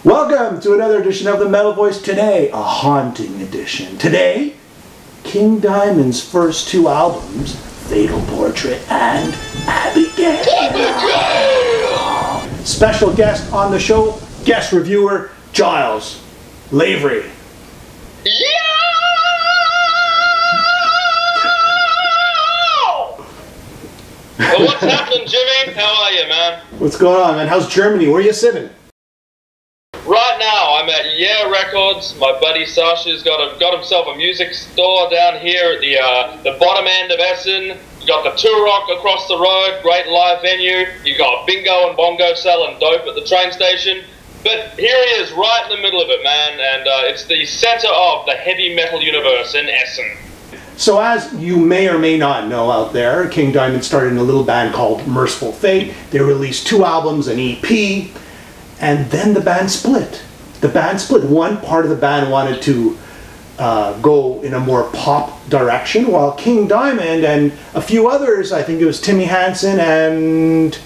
Welcome to another edition of the Metal Voice. Today, a haunting edition. Today, King Diamond's first two albums, Fatal Portrait and Abigail. Special guest on the show, guest reviewer, Giles Lavery. Well, what's happening, Jimmy? How are you, man? What's going on, man? How's Germany? Where are you sitting? Right now, I'm at Yeah Records. My buddy Sasha's got himself a music store down here at the bottom end of Essen. You got the Turok across the road, great live venue. You got Bingo and Bongo selling dope at the train station. But here he is, right in the middle of it, man, and it's the center of the heavy metal universe in Essen. So as you may or may not know out there, King Diamond started in a little band called Merciful Fate. They released two albums, an EP, and then the band split. The band split. One part of the band wanted to go in a more pop direction, while King Diamond and a few others, I think it was Timmy Hansen and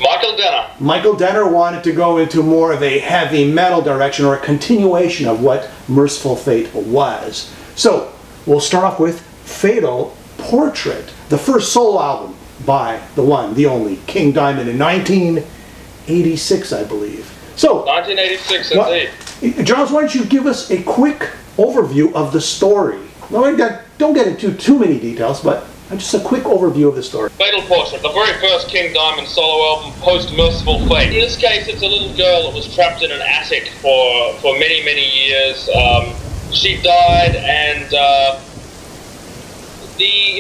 Michael Denner, wanted to go into more of a heavy metal direction, or a continuation of what Merciful Fate was. So we'll start off with Fatal Portrait, the first solo album by the one, the only, King Diamond in 1986, I believe. So, 1986, indeed. Giles, why don't you give us a quick overview of the story? Don't get into too many details, but just a quick overview of the story. Fatal Portrait, the very first King Diamond solo album post-Merciful Fate. In this case, it's a little girl that was trapped in an attic for many, many years. She died, and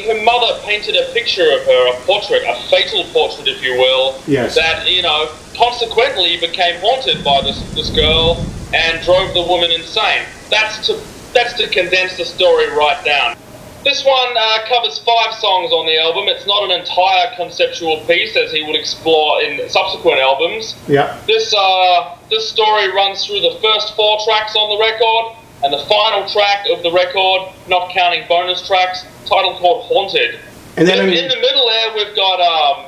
her mother painted a picture of her, a portrait, a fatal portrait, if you will. Yes. That, you know, consequently became haunted by this girl and drove the woman insane. That's to condense the story right down. This one covers 5 songs on the album. It's not an entire conceptual piece, as he would explore in subsequent albums. Yeah. This story runs through the first 4 tracks on the record, and the final track of the record, not counting bonus tracks, title called Haunted. And then in the middle there, we've got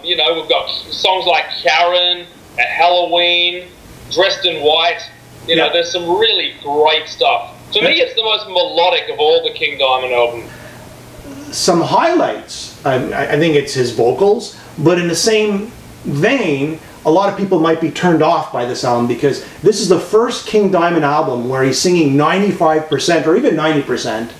we've got songs like Karen, Halloween, Dressed in White. You know, there's some really great stuff. To me, it's the most melodic of all the King Diamond albums. Some highlights. I think it's his vocals, but in the same vein, a lot of people might be turned off by this album because this is the first King Diamond album where he's singing 95% or even 90%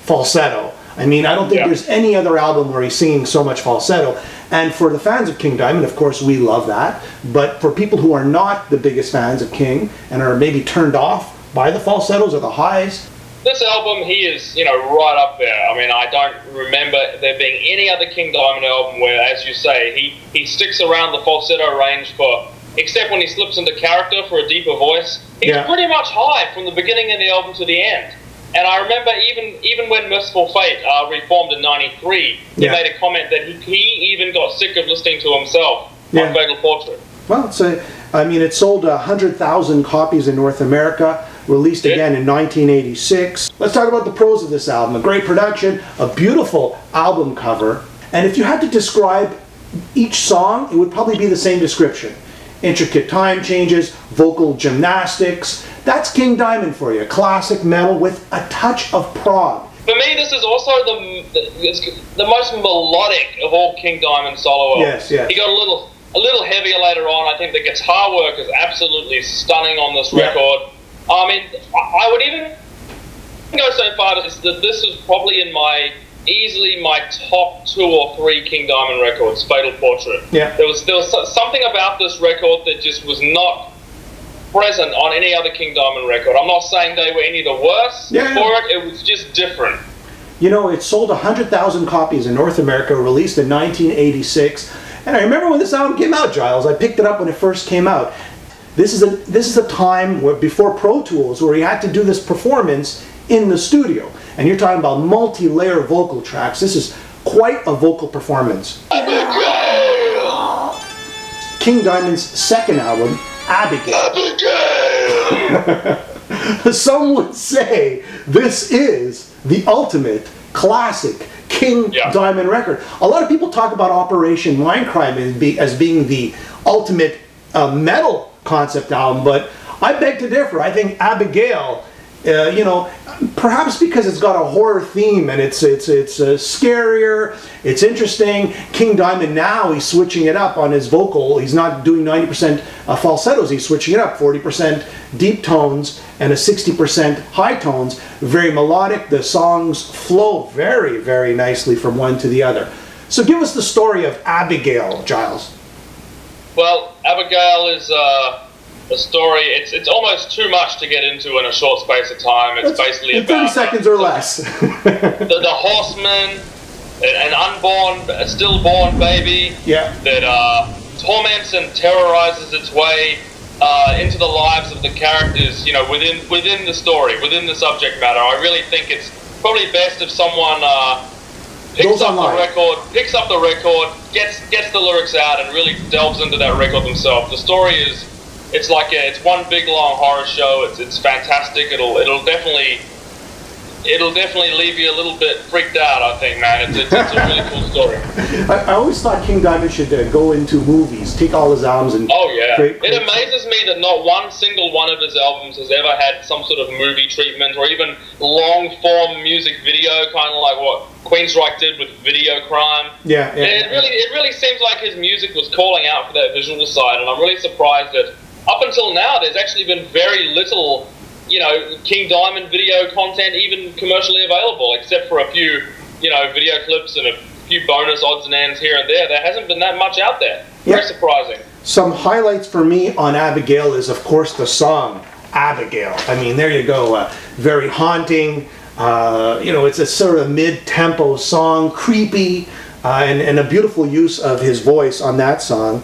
falsetto. I mean, I don't think there's any other album where he's singing so much falsetto. And for the fans of King Diamond, of course, we love that. But for people who are not the biggest fans of King and are maybe turned off by the falsettos or the highs, this album, he is, right up there. I mean, I don't remember there being any other King Diamond album where, as you say, he sticks around the falsetto range except when he slips into character for a deeper voice. He's pretty much high from the beginning of the album to the end. And I remember even when Merciful Fate reformed in '93, he made a comment that he even got sick of listening to himself on Fatal Portrait. Well, it sold 100,000 copies in North America, released again in 1986. Let's talk about the pros of this album. A great production, a beautiful album cover. And if you had to describe each song, it would probably be the same description. Intricate time changes, vocal gymnastics. That's King Diamond for you. Classic metal with a touch of prog. For me, this is also the most melodic of all King Diamond solo albums. Yes. He got a little heavier later on. I think the guitar work is absolutely stunning on this record. I mean, I would even go so far as that this is probably easily my top 2 or 3 King Diamond records, Fatal Portrait. Yeah. There was something about this record that just was not present on any other King Diamond record. I'm not saying they were any the worse for it. It was just different. You know, it sold 100,000 copies in North America, released in 1986. And I remember when this album came out, Giles. I picked it up when it first came out. This is a time before Pro Tools where he had to do this performance in the studio. and you're talking about multi-layer vocal tracks. This is quite a vocal performance. Abigail! King Diamond's second album, Abigail. Abigail! Some would say this is the ultimate classic King Diamond record. A lot of people talk about Operation Mindcrime as being the ultimate metal concept album, but I beg to differ. I think Abigail, you know, perhaps because it's got a horror theme and it's scarier, it's interesting. King Diamond now, he's switching it up on his vocal. He's not doing 90% falsettos. He's switching it up, 40% deep tones and a 60% high tones. Very melodic. The songs flow very, very nicely from one to the other. So give us the story of Abigail, Giles. Well, Abigail is a story. It's almost too much to get into in a short space of time. It's basically in 30 about seconds or less. the horseman, an unborn, a stillborn baby that torments and terrorizes its way into the lives of the characters. You know, within the story, within the subject matter. I really think it's probably best if someone picks up the record, gets the lyrics out, and really delves into that record themselves. The story is. It's like it's one big long horror show. It's fantastic. It'll definitely leave you a little bit freaked out. I think, man, it's a really cool story. I always thought King Diamond should go into movies, take all his albums and It amazes me that not one single one of his albums has ever had some sort of movie treatment or even long form music video, kind of like what Queensryche did with Video Crime. It really seems like his music was calling out for that visual side, and I'm really surprised that. Up until now, there's actually been very little, you know, King Diamond video content even commercially available, except for a few, you know, video clips and a few bonus odds and ends here and there. There hasn't been that much out there. Very surprising. Some highlights for me on Abigail is, of course, the song Abigail. I mean, there you go. Very haunting. You know, it's a sort of mid-tempo song, creepy, and a beautiful use of his voice on that song.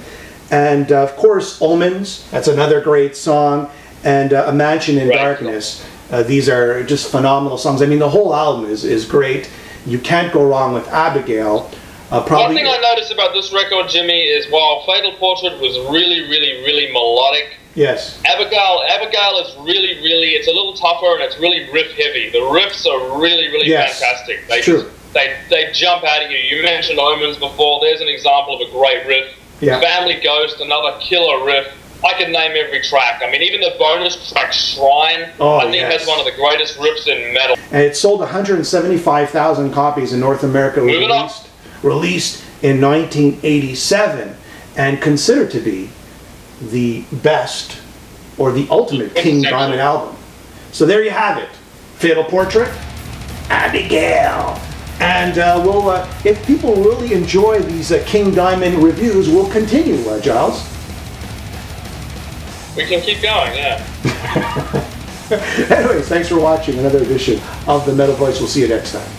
And of course, Omens, that's another great song, and A Mansion in Darkness. These are just phenomenal songs. I mean, the whole album is great. You can't go wrong with Abigail. One thing I noticed about this record, Jimmy, is while Fatal Portrait was really melodic, Abigail is really, it's a little tougher and it's really riff heavy. The riffs are really fantastic. They jump out at you. You mentioned Omens before. There's an example of a great riff. Family Ghost, another killer riff. I could name every track. I mean, even the bonus track Shrine, I think has one of the greatest riffs in metal. And it sold 175,000 copies in North America, released in 1987, and considered to be the best or the ultimate King Diamond album. So there you have it. Fatal Portrait, Abigail. And if people really enjoy these King Diamond reviews, we'll continue, Giles. We can keep going, Anyways, thanks for watching another edition of The Metal Voice. We'll see you next time.